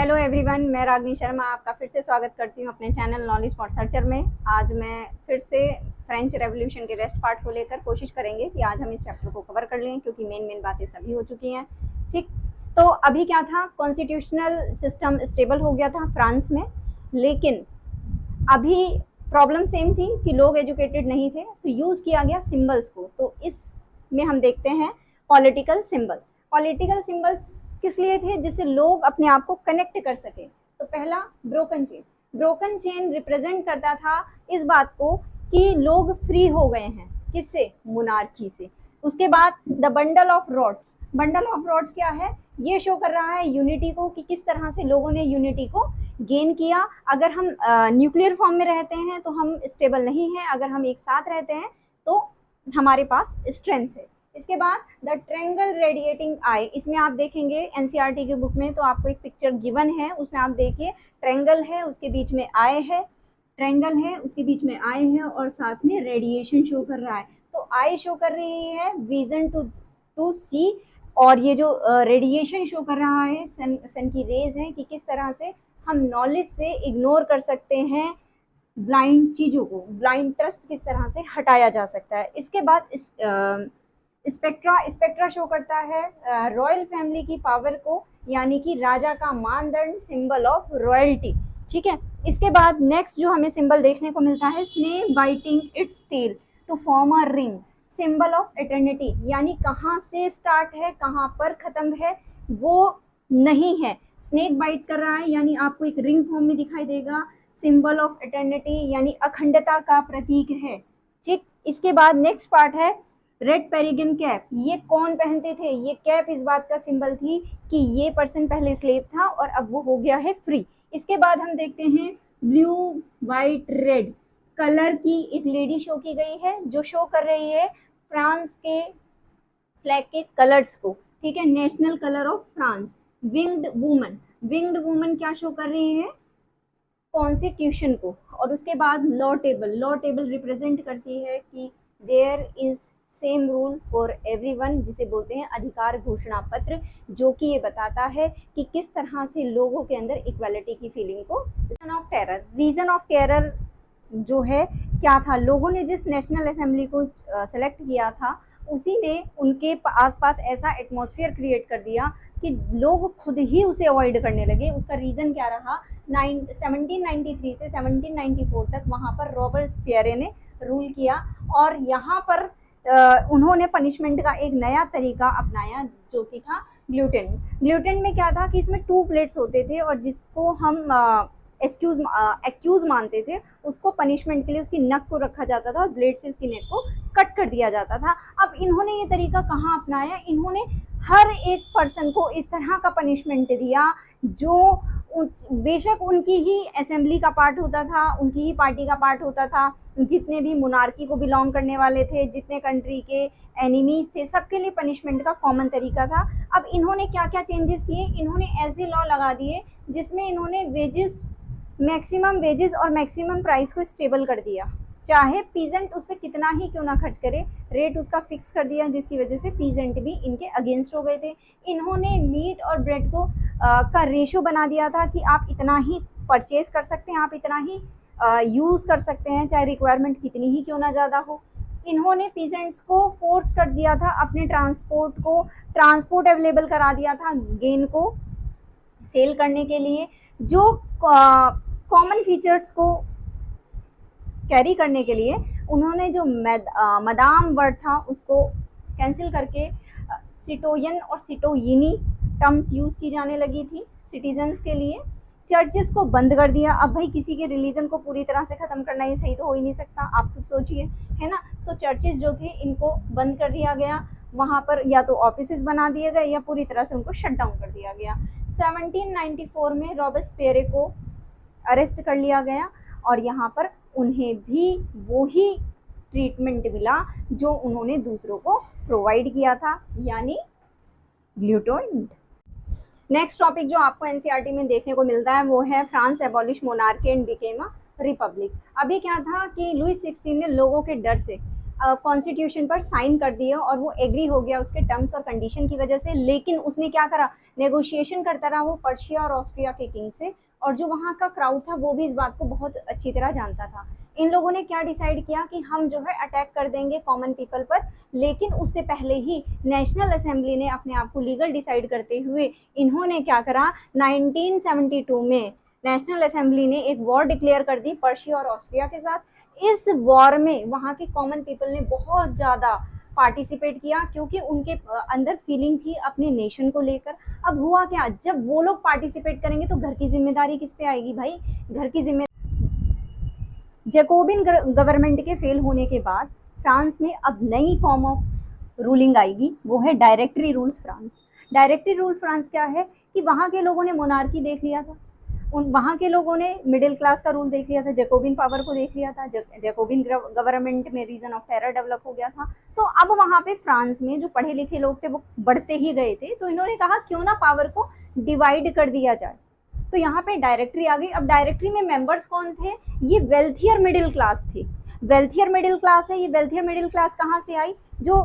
Hello everyone, मैं रागनी शर्मा आपका फिर से स्वागत करती हूँ अपने चैनल नॉलेज फॉर सर्चर में। आज मैं फिर से फ्रेंच रेवोल्यूशन के रेस्ट पार्ट को लेकर कोशिश करेंगे कि आज हम इस चैप्टर को कवर कर लें, क्योंकि मेन बातें सभी हो चुकी हैं। ठीक, तो अभी क्या था, कॉन्स्टिट्यूशनल सिस्टम स्टेबल हो गया था फ्रांस में, लेकिन अभी प्रॉब्लम सेम थी कि लोग एजुकेटेड नहीं थे, तो यूज़ किया गया सिम्बल्स को। तो इसमें हम देखते हैं पॉलिटिकल सिम्बल। पॉलिटिकल सिम्बल्स किस लिए थे? जिससे लोग अपने आप को कनेक्ट कर सके। तो पहला broken chain. Broken chain represent करता था इस बात को कि लोग फ्री हो गए हैं। किससे? मोनार्की से। उसके बाद the bundle of rods. Bundle of rods क्या है? ये शो कर रहा है यूनिटी को, कि किस तरह से लोगों ने यूनिटी को गेन किया। अगर हम न्यूक्लियर फॉर्म में रहते हैं तो हम स्टेबल नहीं हैं, अगर हम एक साथ रहते हैं तो हमारे पास स्ट्रेंथ है। इसके बाद द ट्रायंगल रेडिएटिंग आई। इसमें आप देखेंगे एनसीईआरटी की बुक में, तो आपको एक पिक्चर गिवन है, उसमें आप देखिए ट्रायंगल है, उसके बीच में आई है, ट्रायंगल है, उसके बीच में आई है, और साथ में रेडिएशन शो कर रहा है। तो आई शो कर रही है विजन टू सी, और ये जो रेडिएशन शो कर रहा है सन की रेज है, कि किस तरह से हम नॉलेज से इग्नोर कर सकते हैं, ब्लाइंड चीज़ों को, ब्लाइंड ट्रस्ट किस तरह से हटाया जा सकता है। इसके बाद स्पेक्ट्रा। स्पेक्ट्रा शो करता है रॉयल फैमिली की पावर को, यानी कि राजा का मानदंड, सिंबल ऑफ रॉयल्टी। ठीक है, इसके बाद नेक्स्ट जो हमें सिंबल देखने को मिलता है, snake biting its tail to form a ring, symbol of eternity. यानी कहाँ से स्टार्ट है, कहाँ पर खत्म है, वो नहीं है। स्नेक बाइट कर रहा है, यानी आपको एक रिंग फॉर्म में दिखाई देगा, सिंबल ऑफ एटर्निटी, यानी अखंडता का प्रतीक है। ठीक, इसके बाद नेक्स्ट पार्ट है रेड पेरिगन कैप। ये कौन पहनते थे? ये कैप इस बात का सिंबल थी कि ये पर्सन पहले स्लेव था और अब वो हो गया है फ्री। इसके बाद हम देखते हैं ब्लू वाइट रेड कलर की एक लेडी शो की गई है, जो शो कर रही है फ्रांस के फ्लैग के कलर्स को। ठीक है, national colour of France. Winged woman. Winged woman क्या शो कर रही है? कॉन्स्टिट्यूशन को। और उसके बाद law table. Law table represent करती है कि there is same rule for everyone, जिसे बोलते हैं अधिकार घोषणा पत्र, जो कि ये बताता है कि किस तरह से लोगों के अंदर इक्वालिटी की फीलिंग को। Reason of terror. Reason of terror जो है क्या था? लोगों ने जिस नेशनल असेंबली को सेलेक्ट किया था, उसी ने उनके आसपास ऐसा एटमॉस्फेयर क्रिएट कर दिया कि लोग खुद ही उसे अवॉइड करने लगे। उसका रीज़न क्या रहा? 1793 से 1794 तक वहाँ पर रॉबर्टस्पियर ने रूल किया, और यहाँ पर उन्होंने पनिशमेंट का एक नया तरीका अपनाया, जो कि था ग्लूटेन। ग्लूटेन में क्या था कि इसमें 2 प्लेट्स होते थे, और जिसको हम एक्यूज मानते थे, उसको पनिशमेंट के लिए उसकी नक को रखा जाता था और ब्लेड से उसकी नेक को कट कर दिया जाता था। अब इन्होंने ये तरीका कहाँ अपनाया? इन्होंने हर एक पर्सन को इस तरह का पनिशमेंट दिया, जो बेशक उनकी ही असेंबली का पार्ट होता था, उनकी ही पार्टी का पार्ट होता था, जितने भी मोनार्की को बिलोंग करने वाले थे, जितने कंट्री के एनिमीज थे, सबके लिए पनिशमेंट का कॉमन तरीका था। अब इन्होंने क्या क्या चेंजेस किए? इन्होंने ऐसे लॉ लगा दिए जिसमें इन्होंने वेजेस, मैक्सिमम वेजेस और मैक्सिमम प्राइस को स्टेबल कर दिया, चाहे पीजेंट उस पर कितना ही क्यों ना खर्च करे, रेट उसका फिक्स कर दिया, जिसकी वजह से पीजेंट भी इनके अगेंस्ट हो गए थे। इन्होंने मीट और ब्रेड को का रेशो बना दिया था कि आप इतना ही परचेज कर सकते हैं, आप इतना ही यूज़ कर सकते हैं, चाहे रिक्वायरमेंट कितनी ही क्यों ना ज़्यादा हो। इन्होंने पीजेंट्स को फोर्स कर दिया था अपने ट्रांसपोर्ट अवेलेबल करा दिया था गेन को सेल करने के लिए। जो कॉमन फीचर्स को कैरी करने के लिए उन्होंने जो मदाम वर्ड था उसको कैंसिल करके सिटोयन और सिटोयिनी टर्म्स यूज़ की जाने लगी थी सिटीजन्स के लिए। चर्चेस को बंद कर दिया। अब भाई किसी के रिलीजन को पूरी तरह से ख़त्म करना ये सही तो हो ही नहीं सकता, आप खुद सोचिए, है ना। तो चर्चेस जो थे इनको बंद कर दिया गया, वहाँ पर या तो ऑफिसेज बना दिए गए या पूरी तरह से उनको शट डाउन कर दिया गया। 1794 में रॉबर्टस्पियर को अरेस्ट कर लिया गया, और यहाँ पर उन्हें भी वही ट्रीटमेंट मिला जो उन्होंने दूसरों को प्रोवाइड किया था, यानी ग्लूटोन। नेक्स्ट टॉपिक जो आपको एनसीईआरटी में देखने को मिलता है वो है France abolish monarchy and became a republic. अभी क्या था कि लुई 16 ने लोगों के डर से कॉन्स्टिट्यूशन पर साइन कर दिया और वो एग्री हो गया उसके टर्म्स और कंडीशन की वजह से। लेकिन उसने क्या करा, नेगोशिएशन करता रहा वो पर्शिया और ऑस्ट्रिया के किंग से, और जो वहाँ का क्राउड था वो भी इस बात को बहुत अच्छी तरह जानता था। इन लोगों ने क्या डिसाइड किया कि हम जो है अटैक कर देंगे कॉमन पीपल पर, लेकिन उससे पहले ही नेशनल असेंबली ने अपने आप को लीगल डिसाइड करते हुए इन्होंने क्या करा, 1972 में नेशनल असेंबली ने एक वॉर डिक्लेयर कर दी पर्शिया और ऑस्ट्रिया के साथ। इस वॉर में वहाँ के कॉमन पीपल ने बहुत ज़्यादा पार्टिसिपेट किया, क्योंकि उनके अंदर फीलिंग थी अपने नेशन को लेकर। अब हुआ क्या, जब वो लोग पार्टिसिपेट करेंगे तो घर की जिम्मेदारी किस पे आएगी भाई, घर की जिम्मेदारी। जैकोबिन गवर्नमेंट के फेल होने के बाद फ्रांस में अब नई फॉर्म ऑफ रूलिंग आएगी, वो है directory rule France. Directory rule France क्या है कि वहाँ के लोगों ने मोनार्की देख लिया था, वहाँ के लोगों ने मिडिल क्लास का रूल देख लिया था, जैकोबिन पावर को देख लिया था, जैकोबिन गवर्नमेंट में रीजन ऑफ टेरर डेवलप हो गया था। तो अब वहाँ पे फ्रांस में जो पढ़े लिखे लोग थे वो बढ़ते ही गए थे, तो इन्होंने कहा क्यों ना पावर को डिवाइड कर दिया जाए। तो यहाँ पे डायरेक्टरी आ गई। अब डायरेक्टरी में मेंबर्स कौन थे, ये वेल्थियर मिडिल क्लास थी। वेल्थियर मिडिल क्लास है, ये वेल्थियर मिडिल क्लास कहाँ से आई, जो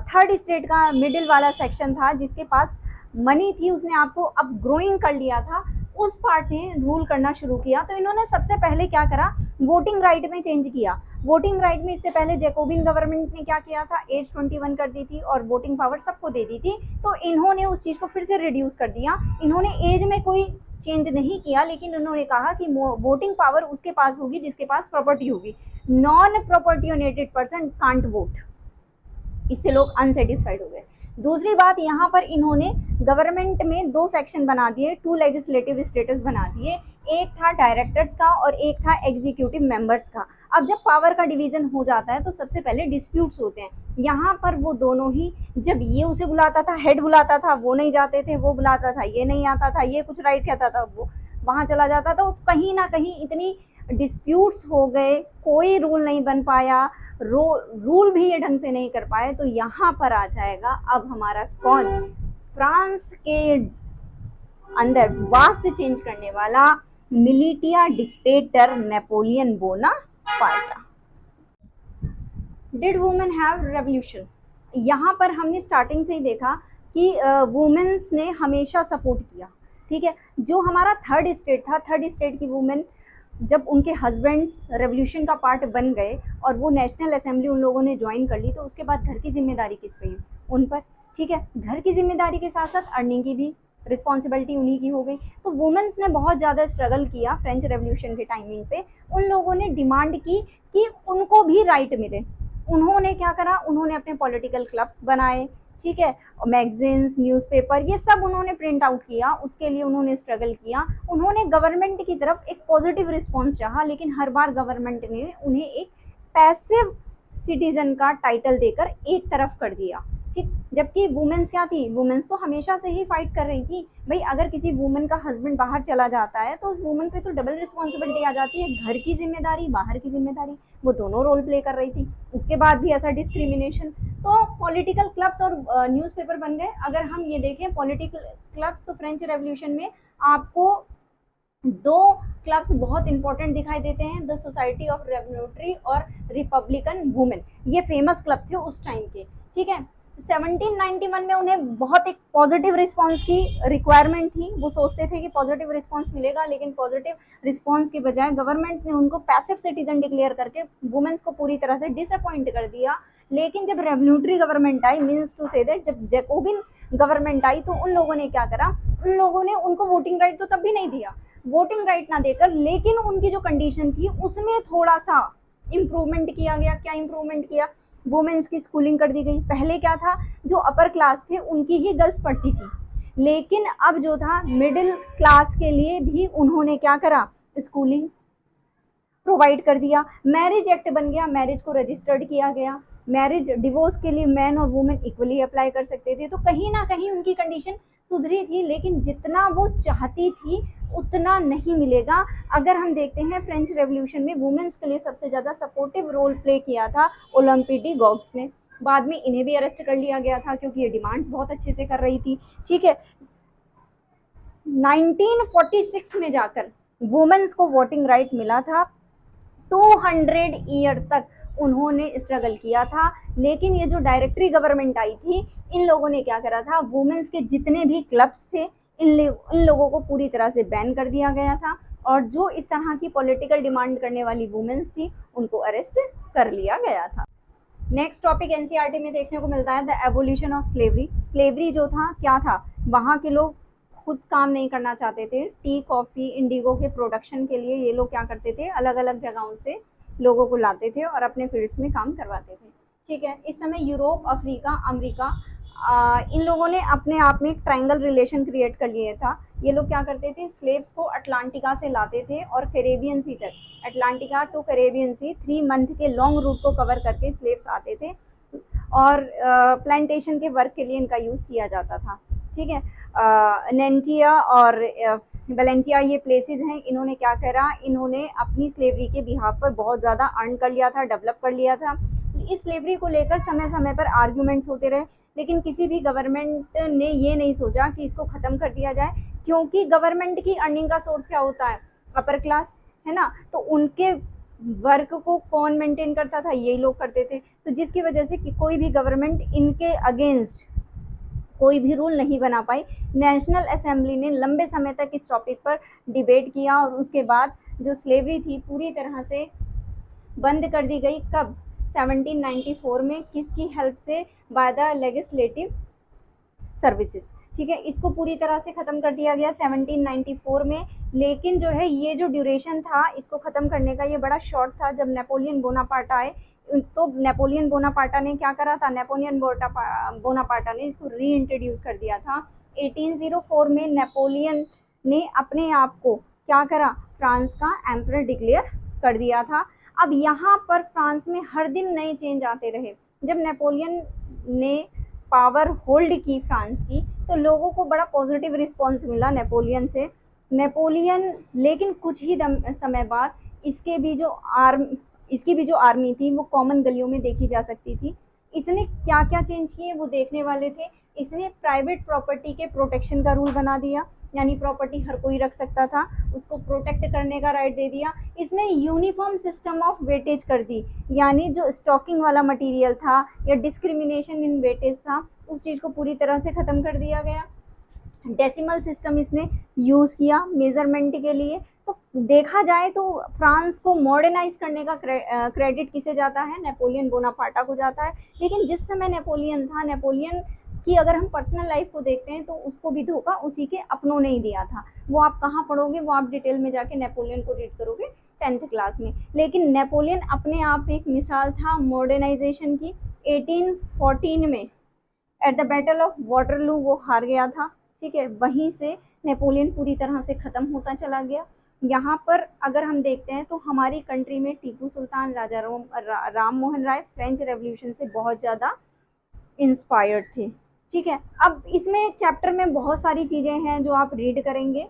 थर्ड स्टेट का मिडिल वाला सेक्शन था जिसके पास मनी थी, उसने आपको अब ग्रोइंग कर लिया था, उस पार्ट ने रूल करना शुरू किया। तो इन्होंने सबसे पहले क्या करा, वोटिंग राइट में चेंज किया। वोटिंग राइट में इससे पहले जैकोबिन गवर्नमेंट ने क्या किया था, एज 21 कर दी थी और वोटिंग पावर सबको दे दी थी। तो इन्होंने उस चीज़ को फिर से रिड्यूस कर दिया। इन्होंने एज में कोई चेंज नहीं किया, लेकिन उन्होंने कहा कि वोटिंग पावर उसके पास होगी जिसके पास प्रॉपर्टी होगी, non property owned person can't vote. इससे लोग अनसेटिस्फाइड हो गए। दूसरी बात, यहाँ पर इन्होंने गवर्नमेंट में दो सेक्शन बना दिए, टू लेजिस्लेटिव स्टेटस बना दिए, एक था डायरेक्टर्स का और एक था एग्जीक्यूटिव मेंबर्स का। अब जब पावर का डिवीजन हो जाता है तो सबसे पहले डिस्प्यूट्स होते हैं। यहाँ पर वो दोनों ही, जब ये उसे बुलाता था, हेड बुलाता था, वो नहीं जाते थे, वो बुलाता था, ये नहीं आता था, ये कुछ राइट कहता था, वो वहाँ चला जाता था। तो कहीं ना कहीं इतनी डिस्प्यूट्स हो गए, कोई रूल नहीं बन पाया, रूल भी ये ढंग से नहीं कर पाए। तो यहाँ पर आ जाएगा अब हमारा कौन, फ्रांस के अंदर वास्ट चेंज करने वाला militia dictator Napoleon Bonaparte. Did women have revolution, यहाँ पर हमने स्टार्टिंग से ही देखा कि वुमेन्स ने हमेशा सपोर्ट किया। ठीक है, जो हमारा थर्ड स्टेट था, थर्ड स्टेट की वुमेन जब उनके हस्बैंड्स रेवोल्यूशन का पार्ट बन गए और वो नेशनल असेंबली उन लोगों ने ज्वाइन कर ली, तो उसके बाद घर की जिम्मेदारी किस पे हुई, उन पर। ठीक है, घर की जिम्मेदारी के साथ साथ अर्निंग की भी रिस्पॉन्सिबिलिटी उन्हीं की हो गई। तो वुमेन्स ने बहुत ज़्यादा स्ट्रगल किया फ्रेंच रेवोल्यूशन के टाइमिंग पे। उन लोगों ने डिमांड की कि उनको भी राइट मिले। उन्होंने क्या करा, उन्होंने अपने पॉलिटिकल क्लब्स बनाए, ठीक है, मैगजीन्स, न्यूज़पेपर, ये सब उन्होंने प्रिंट आउट किया, उसके लिए उन्होंने स्ट्रगल किया। उन्होंने गवर्नमेंट की तरफ एक पॉजिटिव रिस्पॉन्स चाहा, लेकिन हर बार गवर्नमेंट ने उन्हें एक पैसिव सिटीजन का टाइटल देकर एक तरफ कर दिया। ठीक, जबकि वुमेन्स क्या थी, वुमेन्स तो हमेशा से ही फाइट कर रही थी भाई। अगर किसी वुमेन का हस्बैंड बाहर चला जाता है तो उस वुमेन पे तो डबल रिस्पॉन्सिबिलिटी आ जाती है, घर की जिम्मेदारी, बाहर की जिम्मेदारी, वो दोनों रोल प्ले कर रही थी। उसके बाद भी ऐसा डिस्क्रिमिनेशन। तो पॉलिटिकल क्लब्स और न्यूज़पेपर बन गए। अगर हम ये देखें पॉलिटिकल क्लब्स, तो फ्रेंच रेवोल्यूशन में आपको दो क्लब्स बहुत इंपॉर्टेंट दिखाई देते हैं, द सोसाइटी ऑफ रेवोल्यूटरी और रिपब्लिकन वुमेन। ये फेमस क्लब थे उस टाइम के। ठीक है, 1791 में उन्हें बहुत एक पॉजिटिव रिस्पांस की रिक्वायरमेंट थी। वो सोचते थे कि पॉजिटिव रिस्पांस मिलेगा, लेकिन पॉजिटिव रिस्पांस के बजाय गवर्नमेंट ने उनको पैसिव सिटीजन डिक्लेयर करके वुमेन्स को पूरी तरह से डिसअपॉइंट कर दिया। लेकिन जब रेवोल्यूटरी गवर्नमेंट आई, मीन्स टू से दैट जब जैकोबिन गवर्नमेंट आई, तो उन लोगों ने क्या करा, उन लोगों ने उनको वोटिंग राइट तो तब भी नहीं दिया, वोटिंग राइट ना देकर, लेकिन उनकी जो कंडीशन थी उसमें थोड़ा सा इम्प्रूवमेंट किया गया। क्या इम्प्रूवमेंट किया, वुमेन्स की स्कूलिंग कर दी गई। पहले क्या था, जो अपर क्लास थे उनकी ही गर्ल्स पढ़ती थी, लेकिन अब जो था मिडिल क्लास के लिए भी उन्होंने क्या करा, स्कूलिंग प्रोवाइड कर दिया। मैरिज एक्ट बन गया, मैरिज को रजिस्टर्ड किया गया। मैरिज डिवोर्स के लिए मैन और वुमेन इक्वली अप्लाई कर सकते थे। तो कहीं ना कहीं उनकी कंडीशन सुधरी थी, लेकिन जितना वो चाहती थी उतना नहीं मिलेगा। अगर हम देखते हैं फ्रेंच रेवोल्यूशन में वुमेन्स के लिए सबसे ज़्यादा सपोर्टिव रोल प्ले किया था ओलंपी डी गॉग्स ने। बाद में इन्हें भी अरेस्ट कर लिया गया था क्योंकि ये डिमांड्स बहुत अच्छे से कर रही थी। ठीक है, 1946 में जाकर वुमेन्स को वोटिंग राइट मिला था। 200 ईयर तक उन्होंने स्ट्रगल किया था। लेकिन ये जो डायरेक्टरी गवर्नमेंट आई थी, इन लोगों ने क्या करा था, वुमेन्स के जितने भी क्लब्स थे इन लोगों को पूरी तरह से बैन कर दिया गया था, और जो इस तरह की पॉलिटिकल डिमांड करने वाली वुमेन्स थी उनको अरेस्ट कर लिया गया था। नेक्स्ट टॉपिक एनसीईआरटी में देखने को मिलता है the evolution of slavery. Slavery जो था क्या था, वहाँ के लोग खुद काम नहीं करना चाहते थे। टी, कॉफ़ी, इंडिगो के प्रोडक्शन के लिए ये लोग क्या करते थे, अलग अलग जगहों से लोगों को लाते थे और अपने फील्ड्स में काम करवाते थे। ठीक है, इस समय यूरोप, अफ्रीका, अमेरिका, इन लोगों ने अपने आप में एक ट्रायंगल रिलेशन क्रिएट कर लिया था। ये लोग क्या करते थे, स्लेव्स को अटलांटिका से लाते थे और कैरेबियन सी तक, Atlantic to Caribbean sea 3 month के लॉन्ग रूट को कवर करके स्लेव्स आते थे और प्लांटेशन के वर्क के लिए इनका यूज़ किया जाता था। ठीक है, नेंटिया और वेलेंटिया ये प्लेसेस हैं। इन्होंने क्या करा, इन्होंने अपनी स्लेवरी के बिहाफ पर बहुत ज़्यादा अर्न कर लिया था, डेवलप कर लिया था। इस स्लेवरी को लेकर समय समय पर आर्ग्यूमेंट्स होते रहे, लेकिन किसी भी गवर्नमेंट ने ये नहीं सोचा कि इसको ख़त्म कर दिया जाए, क्योंकि गवर्नमेंट की अर्निंग का सोर्स क्या होता है, अपर क्लास, है ना। तो उनके वर्क को कौन मेंटेन करता था, यही लोग करते थे। तो जिसकी वजह से कि कोई भी गवर्नमेंट इनके अगेंस्ट कोई भी रूल नहीं बना पाई। नेशनल असेंबली ने लंबे समय तक इस टॉपिक पर डिबेट किया और उसके बाद जो स्लेवरी थी पूरी तरह से बंद कर दी गई। कब, 1794 में, किसकी हेल्प से, बाय द लेजिस्लेटिव सर्विसेज। ठीक है, इसको पूरी तरह से ख़त्म कर दिया गया 1794 में। लेकिन जो है ये जो ड्यूरेशन था इसको ख़त्म करने का, ये बड़ा शॉर्ट था। जब नेपोलियन बोनापार्ट आए तो नेपोलियन बोनापार्टा ने क्या करा था, नेपोलियन बोनापार्टा ने इसको री इंट्रोड्यूस कर दिया था। 1804 में नेपोलियन ने अपने आप को क्या करा, फ्रांस का एम्परर डिक्लेयर कर दिया था। अब यहाँ पर फ्रांस में हर दिन नए चेंज आते रहे। जब नेपोलियन ने पावर होल्ड की फ्रांस की, तो लोगों को बड़ा पॉजिटिव रिस्पॉन्स मिला नेपोलियन से। नेपोलियन लेकिन कुछ ही समय बाद इसकी भी जो आर्मी थी वो कॉमन गलियों में देखी जा सकती थी। इसने क्या क्या चेंज किए वो देखने वाले थे। इसने प्राइवेट प्रॉपर्टी के प्रोटेक्शन का रूल बना दिया, यानी प्रॉपर्टी हर कोई रख सकता था, उसको प्रोटेक्ट करने का राइट दे दिया। इसने यूनिफॉर्म सिस्टम ऑफ वेटेज कर दी, यानी जो स्टॉकिंग वाला मटेरियल था या डिस्क्रिमिनेशन इन वेटेज था उस चीज़ को पूरी तरह से ख़त्म कर दिया गया। डेसिमल सिस्टम इसने यूज़ किया मेज़रमेंट के लिए। तो देखा जाए तो फ्रांस को मॉडर्नाइज करने का क्रेडिट किसे जाता है, नेपोलियन बोनापार्टा को जाता है। लेकिन जिस समय नेपोलियन था, नेपोलियन की अगर हम पर्सनल लाइफ को देखते हैं तो उसको भी धोखा उसी के अपनों ने ही दिया था। वो आप कहाँ पढ़ोगे, वो आप डिटेल में जाके नेपोलियन को रीड करोगे 10th क्लास में। लेकिन नेपोलियन अपने आप एक मिसाल था मॉडर्नाइजेशन की। 1814 में at the battle of Waterloo वो हार गया था। ठीक है, वहीं से नेपोलियन पूरी तरह से ख़त्म होता चला गया। यहाँ पर अगर हम देखते हैं तो हमारी कंट्री में टीपू सुल्तान, राजा राम मोहन राय फ्रेंच रेवोल्यूशन से बहुत ज़्यादा इंस्पायर्ड थे। ठीक है, अब इसमें चैप्टर में बहुत सारी चीज़ें हैं जो आप रीड करेंगे।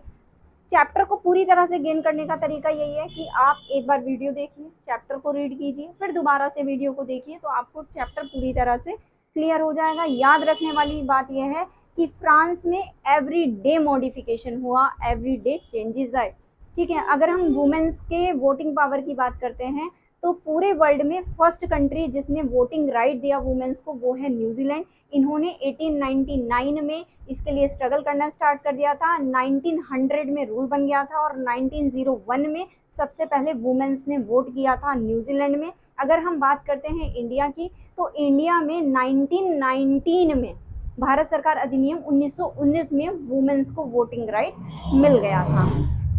चैप्टर को पूरी तरह से गेन करने का तरीका यही है कि आप एक बार वीडियो देखिए, चैप्टर को रीड कीजिए, फिर दोबारा से वीडियो को देखिए, तो आपको चैप्टर पूरी तरह से क्लियर हो जाएगा। याद रखने वाली बात यह है कि फ्रांस में एवरी डे मॉडिफिकेशन हुआ, एवरी डे चेंजेस आए। ठीक है, अगर हम वुमेन्स के वोटिंग पावर की बात करते हैं तो पूरे वर्ल्ड में फर्स्ट कंट्री जिसने वोटिंग राइट दिया वुमेन्स को वो है न्यूजीलैंड। इन्होंने 1899 में इसके लिए स्ट्रगल करना स्टार्ट कर दिया था। 1900 में रूल बन गया था और 1901 में सबसे पहले वुमेन्स ने वोट किया था न्यूजीलैंड में। अगर हम बात करते हैं इंडिया की, तो इंडिया में 1919 में भारत सरकार अधिनियम 1919 में वुमेन्स को वोटिंग राइट मिल गया था।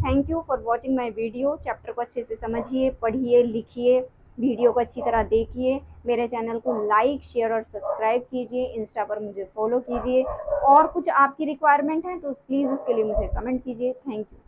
Thank you for watching my video. Chapter को अच्छे से समझिए, पढ़िए, लिखिए, वीडियो को अच्छी तरह देखिए। मेरे चैनल को लाइक, शेयर और सब्सक्राइब कीजिए। इंस्टा पर मुझे फॉलो कीजिए। और कुछ आपकी रिक्वायरमेंट है तो प्लीज़ उसके लिए मुझे कमेंट कीजिए। Thank you.